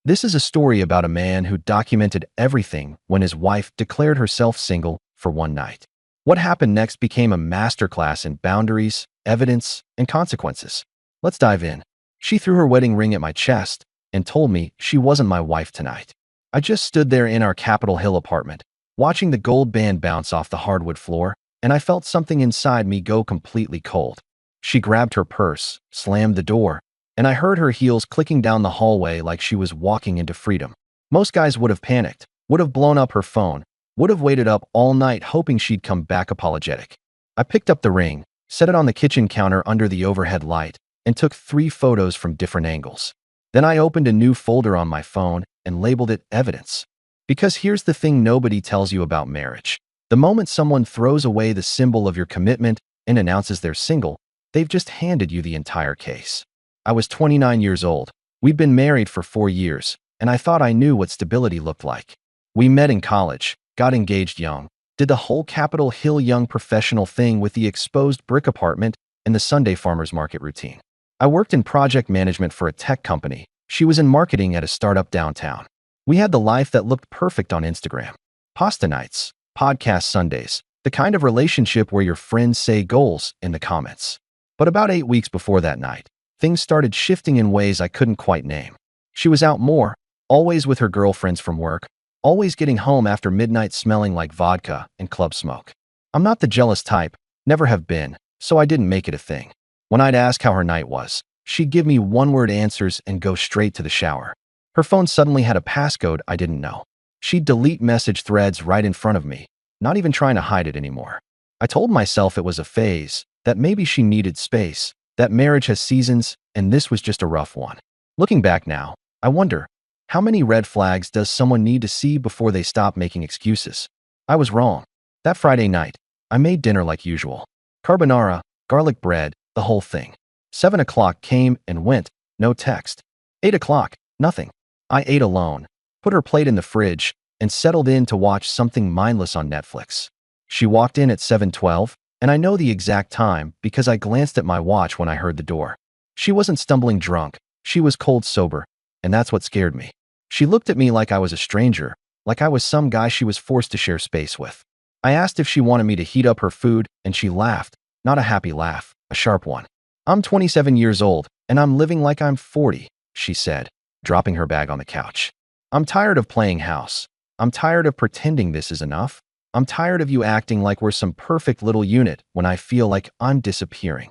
This is a story about a man who documented everything when his wife declared herself single for one night. What happened next became a masterclass in boundaries, evidence, and consequences. Let's dive in. She threw her wedding ring at my chest and told me she wasn't my wife tonight. I just stood there in our Capitol Hill apartment, watching the gold band bounce off the hardwood floor, and I felt something inside me go completely cold. She grabbed her purse, slammed the door, and I heard her heels clicking down the hallway like she was walking into freedom. Most guys would have panicked, would have blown up her phone, would have waited up all night hoping she'd come back apologetic. I picked up the ring, set it on the kitchen counter under the overhead light, and took 3 photos from different angles. Then I opened a new folder on my phone and labeled it evidence. Because here's the thing nobody tells you about marriage. The moment someone throws away the symbol of your commitment and announces they're single, they've just handed you the entire case. I was 29 years old. We'd been married for 4 years, and I thought I knew what stability looked like. We met in college, got engaged young, did the whole Capitol Hill young professional thing with the exposed brick apartment and the Sunday farmers market routine. I worked in project management for a tech company. She was in marketing at a startup downtown. We had the life that looked perfect on Instagram. Pasta nights, podcast Sundays, the kind of relationship where your friends say goals in the comments. But about 8 weeks before that night, things started shifting in ways I couldn't quite name. She was out more, always with her girlfriends from work, always getting home after midnight smelling like vodka and club smoke. I'm not the jealous type, never have been, so I didn't make it a thing. When I'd ask how her night was, she'd give me one-word answers and go straight to the shower. Her phone suddenly had a passcode I didn't know. She'd delete message threads right in front of me, not even trying to hide it anymore. I told myself it was a phase, that maybe she needed space, that marriage has seasons, and this was just a rough one. Looking back now, I wonder, how many red flags does someone need to see before they stop making excuses? I was wrong. That Friday night, I made dinner like usual. Carbonara, garlic bread, the whole thing. 7 o'clock came and went, no text. 8 o'clock, nothing. I ate alone, put her plate in the fridge, and settled in to watch something mindless on Netflix. She walked in at 7:12, and I know the exact time because I glanced at my watch when I heard the door. She wasn't stumbling drunk, she was cold sober, and that's what scared me. She looked at me like I was a stranger, like I was some guy she was forced to share space with. I asked if she wanted me to heat up her food, and she laughed, not a happy laugh, a sharp one. "I'm 27 years old, and I'm living like I'm 40, she said, dropping her bag on the couch. "I'm tired of playing house. I'm tired of pretending this is enough. I'm tired of you acting like we're some perfect little unit when I feel like I'm disappearing."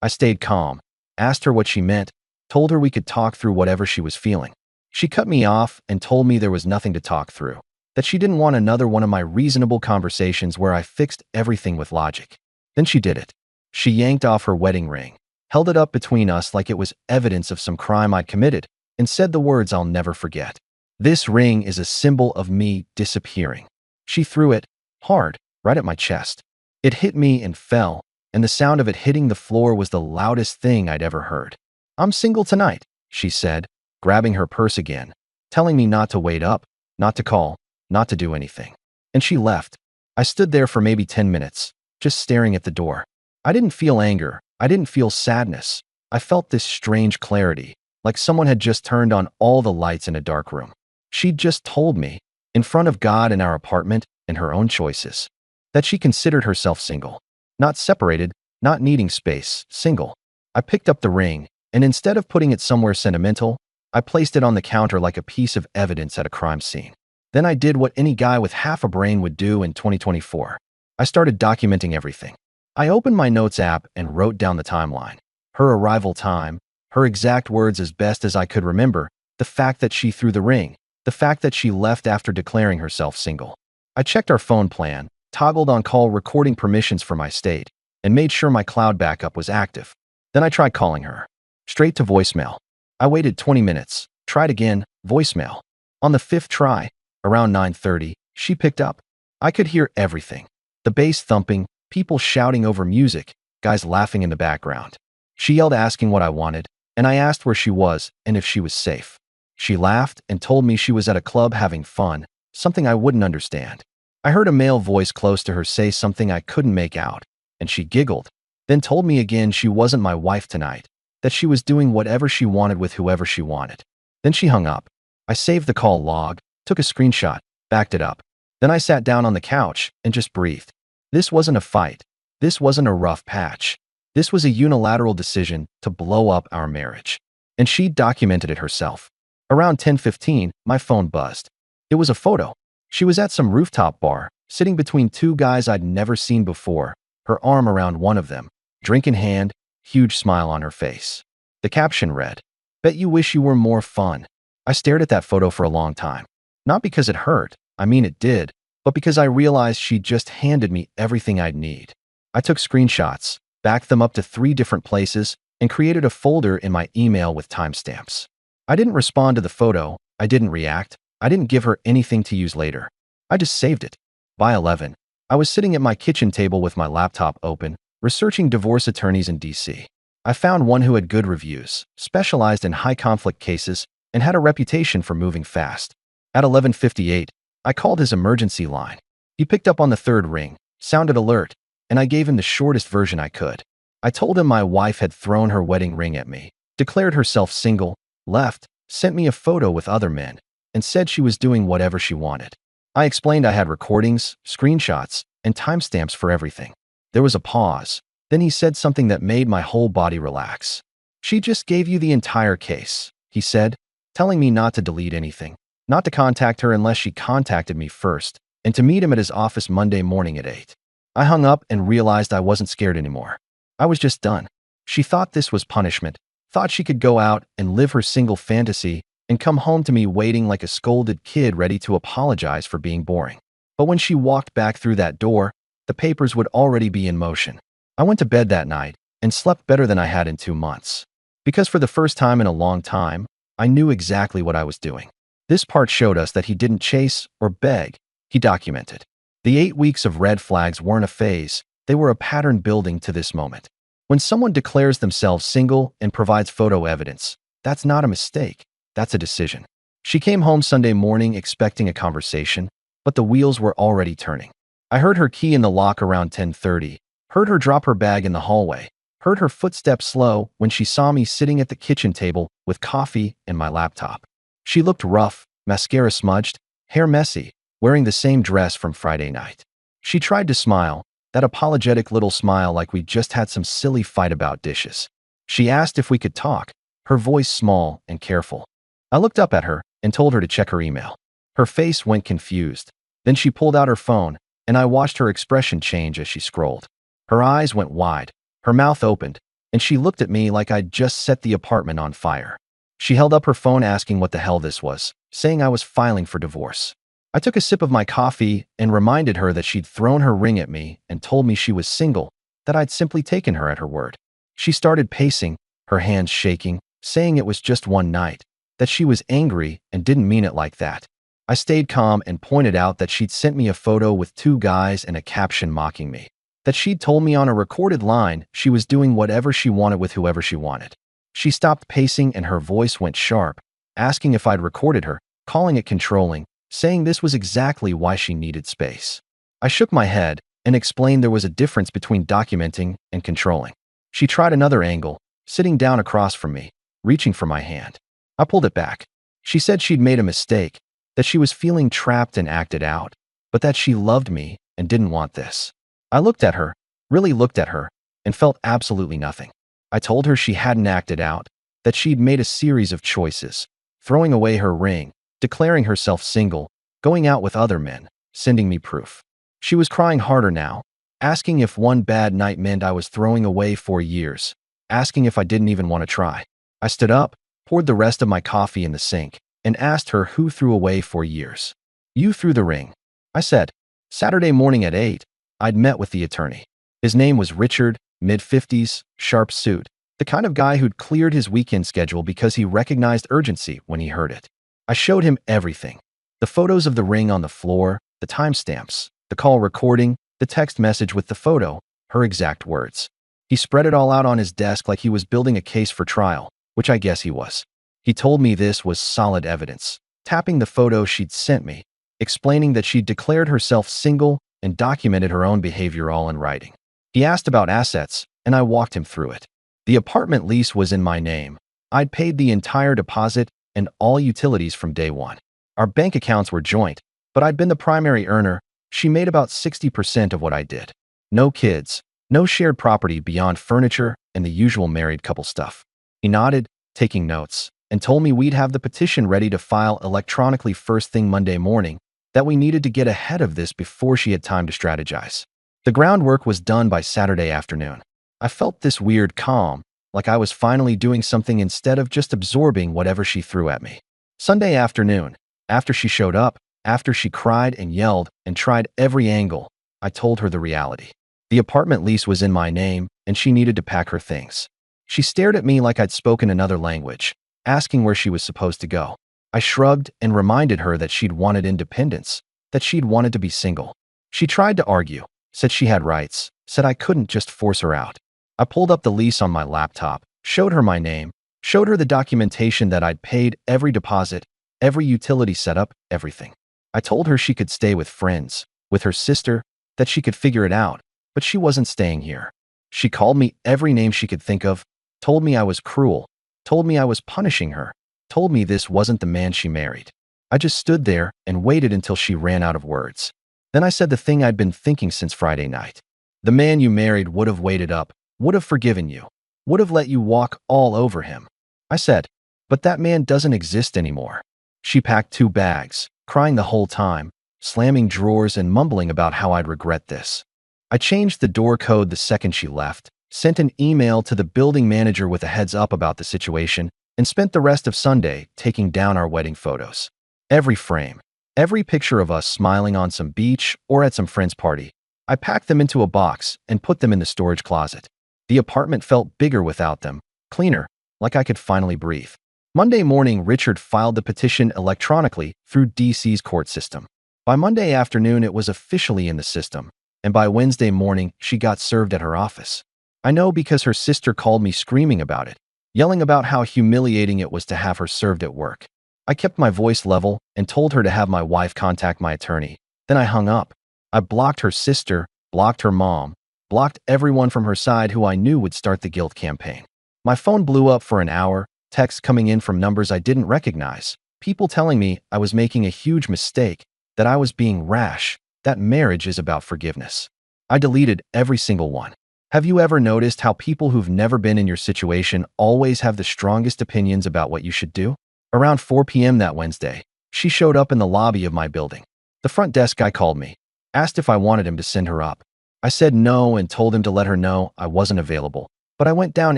I stayed calm, asked her what she meant, told her we could talk through whatever she was feeling. She cut me off and told me there was nothing to talk through, that she didn't want another one of my reasonable conversations where I fixed everything with logic. Then she did it. She yanked off her wedding ring, held it up between us like it was evidence of some crime I'd committed, and said the words I'll never forget. "This ring is a symbol of me disappearing." She threw it, hard, right at my chest. It hit me and fell, and the sound of it hitting the floor was the loudest thing I'd ever heard. "I'm single tonight," she said, grabbing her purse again, telling me not to wait up, not to call, not to do anything. And she left. I stood there for maybe 10 minutes, just staring at the door. I didn't feel anger. I didn't feel sadness. I felt this strange clarity, like someone had just turned on all the lights in a dark room. She'd just told me, in front of God in our apartment and her own choices, that she considered herself single. Not separated, not needing space, single. I picked up the ring, and instead of putting it somewhere sentimental, I placed it on the counter like a piece of evidence at a crime scene. Then I did what any guy with half a brain would do in 2024. I started documenting everything. I opened my notes app and wrote down the timeline. Her arrival time, her exact words as best as I could remember, the fact that she threw the ring, the fact that she left after declaring herself single. I checked our phone plan, toggled on call recording permissions for my state, and made sure my cloud backup was active. Then I tried calling her. Straight to voicemail. I waited 20 minutes, tried again, voicemail. On the 5th try, around 9:30, she picked up. I could hear everything. The bass thumping, people shouting over music, guys laughing in the background. She yelled asking what I wanted, and I asked where she was and if she was safe. She laughed and told me she was at a club having fun, something I wouldn't understand. I heard a male voice close to her say something I couldn't make out, and she giggled, then told me again she wasn't my wife tonight, that she was doing whatever she wanted with whoever she wanted. Then she hung up. I saved the call log, took a screenshot, backed it up. Then I sat down on the couch and just breathed. This wasn't a fight. This wasn't a rough patch. This was a unilateral decision to blow up our marriage. And she documented it herself. Around 10:15, my phone buzzed. It was a photo. She was at some rooftop bar, sitting between two guys I'd never seen before, her arm around one of them, drink in hand, huge smile on her face. The caption read, "Bet you wish you were more fun." I stared at that photo for a long time. Not because it hurt, I mean it did, but because I realized she'd just handed me everything I'd need. I took screenshots, backed them up to 3 different places, and created a folder in my email with timestamps. I didn't respond to the photo, I didn't react, I didn't give her anything to use later. I just saved it. By 11, I was sitting at my kitchen table with my laptop open, researching divorce attorneys in DC. I found one who had good reviews, specialized in high-conflict cases, and had a reputation for moving fast. At 11:58, I called his emergency line. He picked up on the 3rd ring, sounded alert, and I gave him the shortest version I could. I told him my wife had thrown her wedding ring at me, declared herself single, left, sent me a photo with other men, and said she was doing whatever she wanted. I explained I had recordings, screenshots, and timestamps for everything. There was a pause. Then he said something that made my whole body relax. "She just gave you the entire case," he said, telling me not to delete anything, not to contact her unless she contacted me first, and to meet him at his office Monday morning at 8. I hung up and realized I wasn't scared anymore. I was just done. She thought this was punishment, thought she could go out and live her single fantasy and come home to me waiting like a scolded kid ready to apologize for being boring. But when she walked back through that door, the papers would already be in motion. I went to bed that night and slept better than I had in 2 months. Because for the first time in a long time, I knew exactly what I was doing. This part showed us that he didn't chase or beg, he documented. The 8 weeks of red flags weren't a phase, they were a pattern building to this moment. When someone declares themselves single and provides photo evidence, that's not a mistake, that's a decision. She came home Sunday morning expecting a conversation, but the wheels were already turning. I heard her key in the lock around 10:30, heard her drop her bag in the hallway, heard her footsteps slow when she saw me sitting at the kitchen table with coffee and my laptop. She looked rough, mascara smudged, hair messy, wearing the same dress from Friday night. She tried to smile, that apologetic little smile like we just had some silly fight about dishes. She asked if we could talk, her voice small and careful. I looked up at her and told her to check her email. Her face went confused. Then she pulled out her phone, and I watched her expression change as she scrolled. Her eyes went wide, her mouth opened, and she looked at me like I'd just set the apartment on fire. She held up her phone asking what the hell this was, saying I was filing for divorce. I took a sip of my coffee and reminded her that she'd thrown her ring at me and told me she was single, that I'd simply taken her at her word. She started pacing, her hands shaking, saying it was just one night, that she was angry and didn't mean it like that. I stayed calm and pointed out that she'd sent me a photo with 2 guys and a caption mocking me, that she'd told me on a recorded line she was doing whatever she wanted with whoever she wanted. She stopped pacing and her voice went sharp, asking if I'd recorded her, calling it controlling, saying this was exactly why she needed space. I shook my head and explained there was a difference between documenting and controlling. She tried another angle, sitting down across from me, reaching for my hand. I pulled it back. She said she'd made a mistake, that she was feeling trapped and acted out, but that she loved me and didn't want this. I looked at her, really looked at her, and felt absolutely nothing. I told her she hadn't acted out, that she'd made a series of choices, throwing away her ring, declaring herself single, going out with other men, sending me proof. She was crying harder now, asking if one bad night meant I was throwing away 4 years, asking if I didn't even want to try. I stood up, poured the rest of my coffee in the sink, and asked her who threw away 4 years. "You threw the ring," I said. Saturday morning at 8, I'd met with the attorney. His name was Richard, mid-50s, sharp suit, the kind of guy who'd cleared his weekend schedule because he recognized urgency when he heard it. I showed him everything. The photos of the ring on the floor, the timestamps, the call recording, the text message with the photo, her exact words. He spread it all out on his desk like he was building a case for trial, which I guess he was. He told me this was solid evidence, tapping the photo she'd sent me, explaining that she'd declared herself single and documented her own behavior all in writing. He asked about assets, and I walked him through it. The apartment lease was in my name. I'd paid the entire deposit, and all utilities from day one. Our bank accounts were joint, but I'd been the primary earner. She made about 60% of what I did. No kids, no shared property beyond furniture and the usual married couple stuff. He nodded, taking notes, and told me we'd have the petition ready to file electronically first thing Monday morning, that we needed to get ahead of this before she had time to strategize. The groundwork was done by Saturday afternoon. I felt this weird calm, like I was finally doing something instead of just absorbing whatever she threw at me. Sunday afternoon, after she showed up, after she cried and yelled and tried every angle, I told her the reality. The apartment lease was in my name, and she needed to pack her things. She stared at me like I'd spoken another language, asking where she was supposed to go. I shrugged and reminded her that she'd wanted independence, that she'd wanted to be single. She tried to argue, said she had rights, said I couldn't just force her out. I pulled up the lease on my laptop, showed her my name, showed her the documentation that I'd paid every deposit, every utility setup, everything. I told her she could stay with friends, with her sister, that she could figure it out, but she wasn't staying here. She called me every name she could think of, told me I was cruel, told me I was punishing her, told me this wasn't the man she married. I just stood there and waited until she ran out of words. Then I said the thing I'd been thinking since Friday night. The man you married would have waited up, would have forgiven you, would have let you walk all over him. I said, but that man doesn't exist anymore. She packed 2 bags, crying the whole time, slamming drawers and mumbling about how I'd regret this. I changed the door code the second she left, sent an email to the building manager with a heads up about the situation, and spent the rest of Sunday taking down our wedding photos. Every frame, every picture of us smiling on some beach or at some friend's party, I packed them into a box and put them in the storage closet. The apartment felt bigger without them, cleaner, like I could finally breathe. Monday morning, Richard filed the petition electronically through DC's court system. By Monday afternoon, it was officially in the system, and by Wednesday morning, she got served at her office. I know because her sister called me screaming about it, yelling about how humiliating it was to have her served at work. I kept my voice level and told her to have my wife contact my attorney. Then I hung up. I blocked her sister, blocked her mom, blocked everyone from her side who I knew would start the guilt campaign. My phone blew up for an hour, texts coming in from numbers I didn't recognize, people telling me I was making a huge mistake, that I was being rash, that marriage is about forgiveness. I deleted every single one. Have you ever noticed how people who've never been in your situation always have the strongest opinions about what you should do? Around 4 p.m. that Wednesday, she showed up in the lobby of my building. The front desk guy called me, asked if I wanted him to send her up. I said no and told him to let her know I wasn't available. But I went down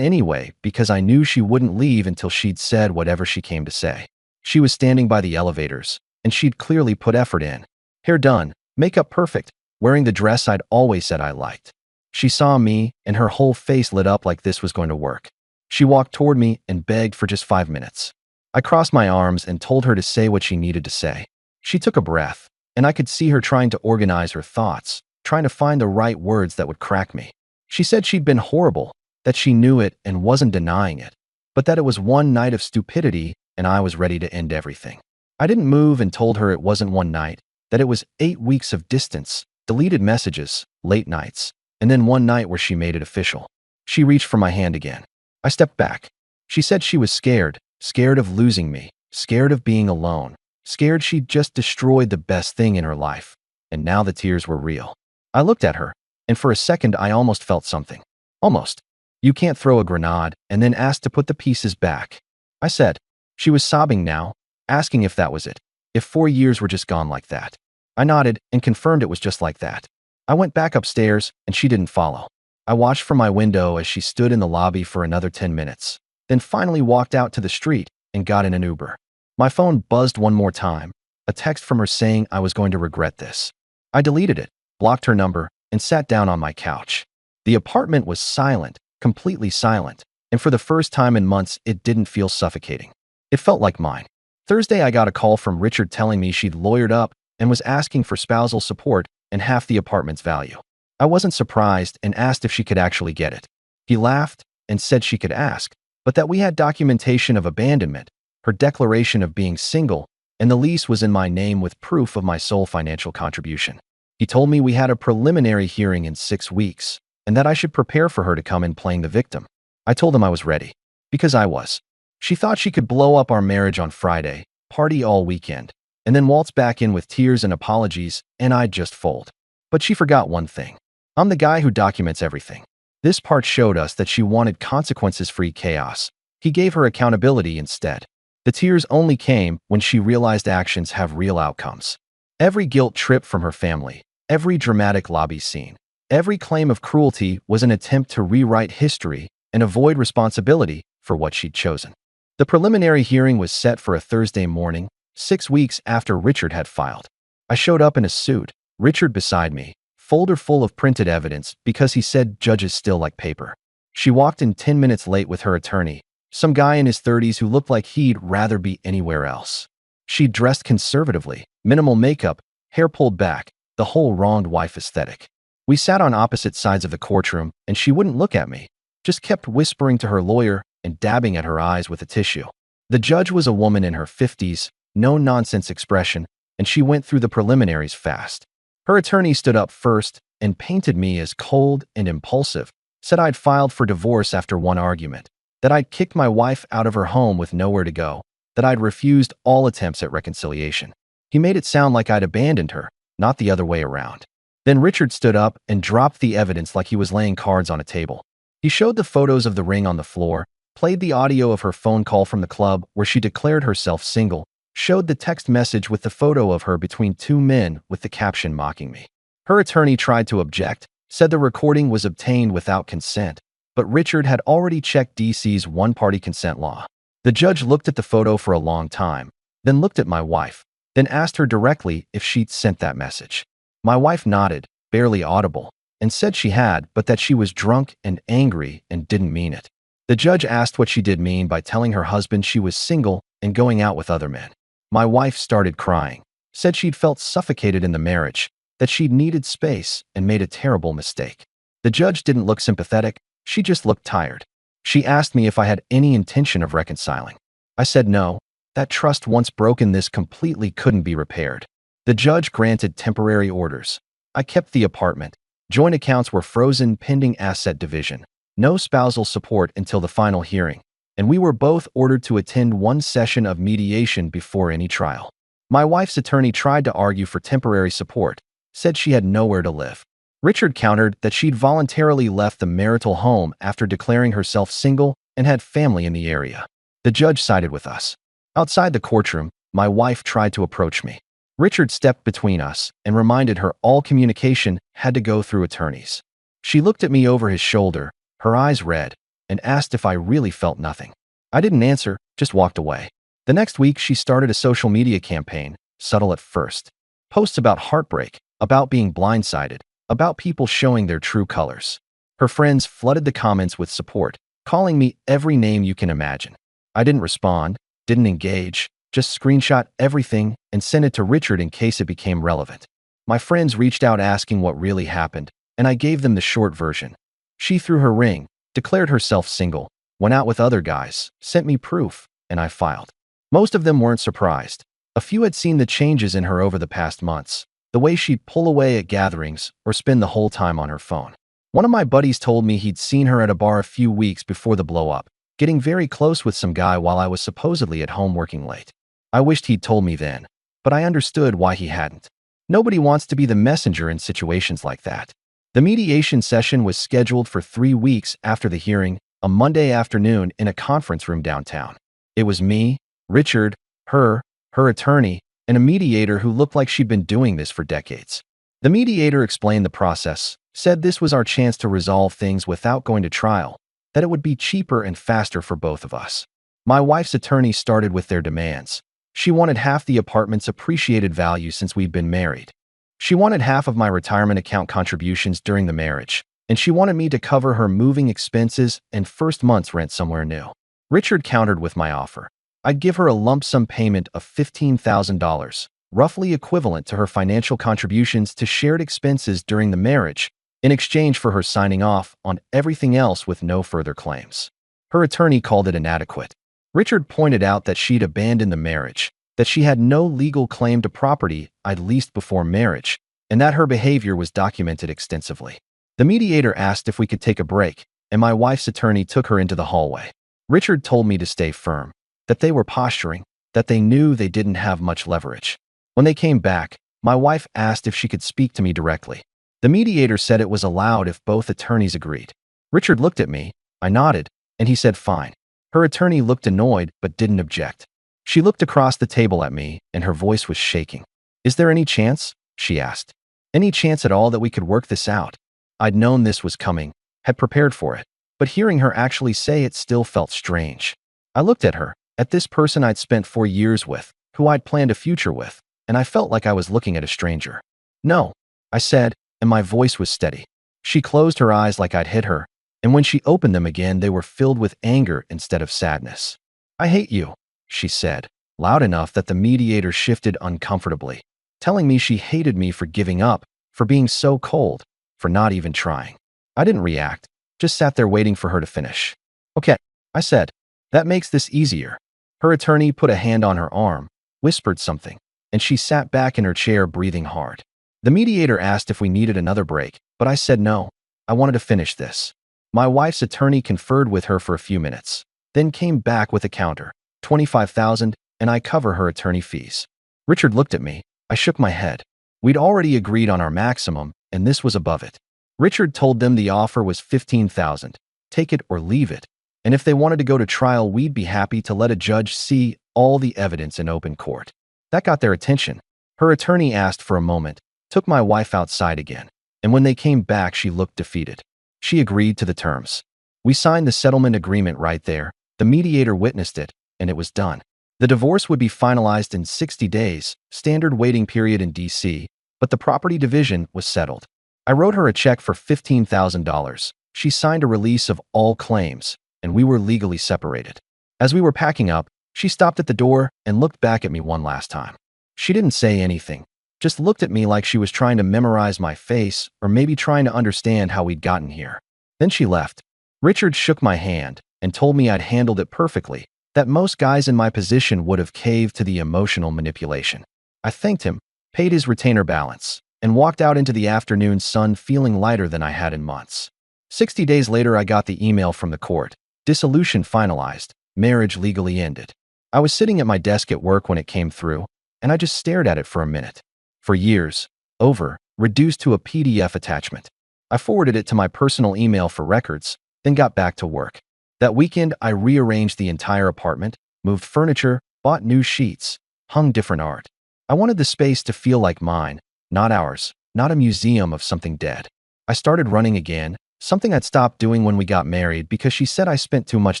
anyway because I knew she wouldn't leave until she'd said whatever she came to say. She was standing by the elevators, and she'd clearly put effort in. Hair done, makeup perfect, wearing the dress I'd always said I liked. She saw me, and her whole face lit up like this was going to work. She walked toward me and begged for just 5 minutes. I crossed my arms and told her to say what she needed to say. She took a breath, and I could see her trying to organize her thoughts, trying to find the right words that would crack me. She said she'd been horrible, that she knew it and wasn't denying it, but that it was one night of stupidity and I was ready to end everything. I didn't move and told her it wasn't one night, that it was 8 weeks of distance, deleted messages, late nights, and then one night where she made it official. She reached for my hand again. I stepped back. She said she was scared, scared of losing me, scared of being alone, scared she'd just destroyed the best thing in her life, and now the tears were real. I looked at her, and for a second I almost felt something. Almost. You can't throw a grenade and then ask to put the pieces back, I said. She was sobbing now, asking if that was it, if 4 years were just gone like that. I nodded and confirmed it was just like that. I went back upstairs and she didn't follow. I watched from my window as she stood in the lobby for another 10 minutes, then finally walked out to the street and got in an Uber. My phone buzzed one more time, a text from her saying I was going to regret this. I deleted it, blocked her number, and sat down on my couch. The apartment was silent, completely silent, and for the first time in months, it didn't feel suffocating. It felt like mine. Thursday, I got a call from Richard telling me she'd lawyered up and was asking for spousal support and half the apartment's value. I wasn't surprised and asked if she could actually get it. He laughed and said she could ask, but that we had documentation of abandonment, her declaration of being single, and the lease was in my name with proof of my sole financial contribution. He told me we had a preliminary hearing in 6 weeks, and that I should prepare for her to come in playing the victim. I told him I was ready, because I was. She thought she could blow up our marriage on Friday, party all weekend, and then waltz back in with tears and apologies, and I'd just fold. But she forgot one thing. I'm the guy who documents everything. This part showed us that she wanted consequences-free chaos. He gave her accountability instead. The tears only came when she realized actions have real outcomes. Every guilt trip from her family, every dramatic lobby scene, every claim of cruelty was an attempt to rewrite history and avoid responsibility for what she'd chosen. The preliminary hearing was set for a Thursday morning, 6 weeks after Richard had filed. I showed up in a suit, Richard beside me, folder full of printed evidence because he said judges still like paper. She walked in 10 minutes late with her attorney, some guy in his 30s who looked like he'd rather be anywhere else. She dressed conservatively, minimal makeup, hair pulled back, the whole wronged wife aesthetic. We sat on opposite sides of the courtroom, and she wouldn't look at me, just kept whispering to her lawyer and dabbing at her eyes with a tissue. The judge was a woman in her 50s, no-nonsense expression, and she went through the preliminaries fast. Her attorney stood up first and painted me as cold and impulsive, said I'd filed for divorce after one argument, that I'd kicked my wife out of her home with nowhere to go, that I'd refused all attempts at reconciliation. He made it sound like I'd abandoned her, not the other way around. Then Richard stood up and dropped the evidence like he was laying cards on a table. He showed the photos of the ring on the floor, played the audio of her phone call from the club where she declared herself single, showed the text message with the photo of her between two men with the caption mocking me. Her attorney tried to object, said the recording was obtained without consent, but Richard had already checked DC's one-party consent law. The judge looked at the photo for a long time, then looked at my wife, then asked her directly if she'd sent that message. My wife nodded, barely audible, and said she had, but that she was drunk and angry and didn't mean it. The judge asked what she did mean by telling her husband she was single and going out with other men. My wife started crying, said she'd felt suffocated in the marriage, that she'd needed space and made a terrible mistake. The judge didn't look sympathetic, she just looked tired. She asked me if I had any intention of reconciling. I said no, that trust once broken this completely couldn't be repaired. The judge granted temporary orders. I kept the apartment. Joint accounts were frozen pending asset division. No spousal support until the final hearing, and we were both ordered to attend one session of mediation before any trial. My wife's attorney tried to argue for temporary support, said she had nowhere to live. Richard countered that she'd voluntarily left the marital home after declaring herself single and had family in the area. The judge sided with us. Outside the courtroom, my wife tried to approach me. Richard stepped between us and reminded her all communication had to go through attorneys. She looked at me over his shoulder, her eyes red, and asked if I really felt nothing. I didn't answer, just walked away. The next week, she started a social media campaign, subtle at first. Posts about heartbreak, about being blindsided, about people showing their true colors. Her friends flooded the comments with support, calling me every name you can imagine. I didn't respond, didn't engage, just screenshot everything and sent it to Richard in case it became relevant. My friends reached out asking what really happened, and I gave them the short version. She threw her ring, declared herself single, went out with other guys, sent me proof, and I filed. Most of them weren't surprised. A few had seen the changes in her over the past months, the way she'd pull away at gatherings or spend the whole time on her phone. One of my buddies told me he'd seen her at a bar a few weeks before the blow-up, getting very close with some guy while I was supposedly at home working late. I wished he'd told me then, but I understood why he hadn't. Nobody wants to be the messenger in situations like that. The mediation session was scheduled for 3 weeks after the hearing, a Monday afternoon in a conference room downtown. It was me, Richard, her attorney, and a mediator who looked like she'd been doing this for decades. The mediator explained the process, said this was our chance to resolve things without going to trial, that it would be cheaper and faster for both of us. My wife's attorney started with their demands. She wanted half the apartment's appreciated value since we'd been married. She wanted half of my retirement account contributions during the marriage, and she wanted me to cover her moving expenses and first month's rent somewhere new. Richard countered with my offer. I'd give her a lump sum payment of $15,000, roughly equivalent to her financial contributions to shared expenses during the marriage, in exchange for her signing off on everything else with no further claims. Her attorney called it inadequate. Richard pointed out that she'd abandoned the marriage, that she had no legal claim to property I'd leased before marriage, and that her behavior was documented extensively. The mediator asked if we could take a break, and my wife's attorney took her into the hallway. Richard told me to stay firm, that they were posturing, that they knew they didn't have much leverage. When they came back, my wife asked if she could speak to me directly. The mediator said it was allowed if both attorneys agreed. Richard looked at me, I nodded, and he said fine. Her attorney looked annoyed but didn't object. She looked across the table at me, and her voice was shaking. "Is there any chance?" she asked. "Any chance at all that we could work this out?" I'd known this was coming, had prepared for it, but hearing her actually say it still felt strange. I looked at her, at this person I'd spent 4 years with, who I'd planned a future with, and I felt like I was looking at a stranger. "No," I said, and my voice was steady. She closed her eyes like I'd hit her, and when she opened them again, they were filled with anger instead of sadness. "I hate you," she said, loud enough that the mediator shifted uncomfortably, telling me she hated me for giving up, for being so cold, for not even trying. I didn't react, just sat there waiting for her to finish. "Okay," I said, "that makes this easier." Her attorney put a hand on her arm, whispered something, and she sat back in her chair breathing hard. The mediator asked if we needed another break, but I said no. I wanted to finish this. My wife's attorney conferred with her for a few minutes, then came back with a counter, $25,000, and I cover her attorney fees. Richard looked at me. I shook my head. We'd already agreed on our maximum, and this was above it. Richard told them the offer was $15,000. Take it or leave it. And if they wanted to go to trial, we'd be happy to let a judge see all the evidence in open court. That got their attention. Her attorney asked for a moment, took my wife outside again, and when they came back, she looked defeated. She agreed to the terms. We signed the settlement agreement right there. The mediator witnessed it, and it was done. The divorce would be finalized in 60 days, standard waiting period in DC, but the property division was settled. I wrote her a check for $15,000. She signed a release of all claims, and we were legally separated. As we were packing up, she stopped at the door and looked back at me one last time. She didn't say anything, just looked at me like she was trying to memorize my face or maybe trying to understand how we'd gotten here. Then she left. Richard shook my hand and told me I'd handled it perfectly, that most guys in my position would have caved to the emotional manipulation. I thanked him, paid his retainer balance, and walked out into the afternoon sun feeling lighter than I had in months. 60 days later, I got the email from the court. Dissolution finalized. Marriage legally ended. I was sitting at my desk at work when it came through, and I just stared at it for a minute. For years, over, reduced to a PDF attachment. I forwarded it to my personal email for records, then got back to work. That weekend, I rearranged the entire apartment, moved furniture, bought new sheets, hung different art. I wanted the space to feel like mine, not ours, not a museum of something dead. I started running again, something I'd stopped doing when we got married because she said I spent too much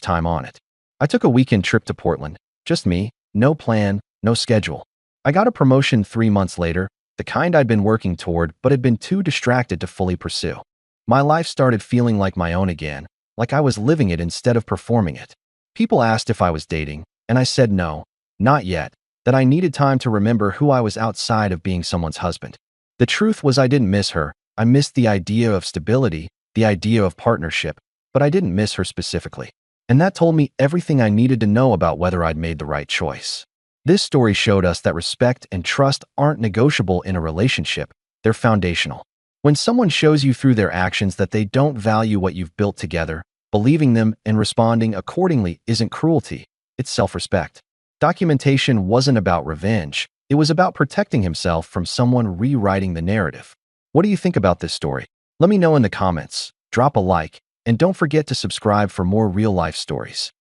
time on it. I took a weekend trip to Portland, just me, no plan, no schedule. I got a promotion 3 months later, the kind I'd been working toward but had been too distracted to fully pursue. My life started feeling like my own again, like I was living it instead of performing it. People asked if I was dating, and I said no, not yet, that I needed time to remember who I was outside of being someone's husband. The truth was I didn't miss her. I missed the idea of stability, the idea of partnership, but I didn't miss her specifically. And that told me everything I needed to know about whether I'd made the right choice. This story showed us that respect and trust aren't negotiable in a relationship, they're foundational. When someone shows you through their actions that they don't value what you've built together, believing them and responding accordingly isn't cruelty, it's self-respect. Documentation wasn't about revenge, it was about protecting himself from someone rewriting the narrative. What do you think about this story? Let me know in the comments, drop a like, and don't forget to subscribe for more real-life stories.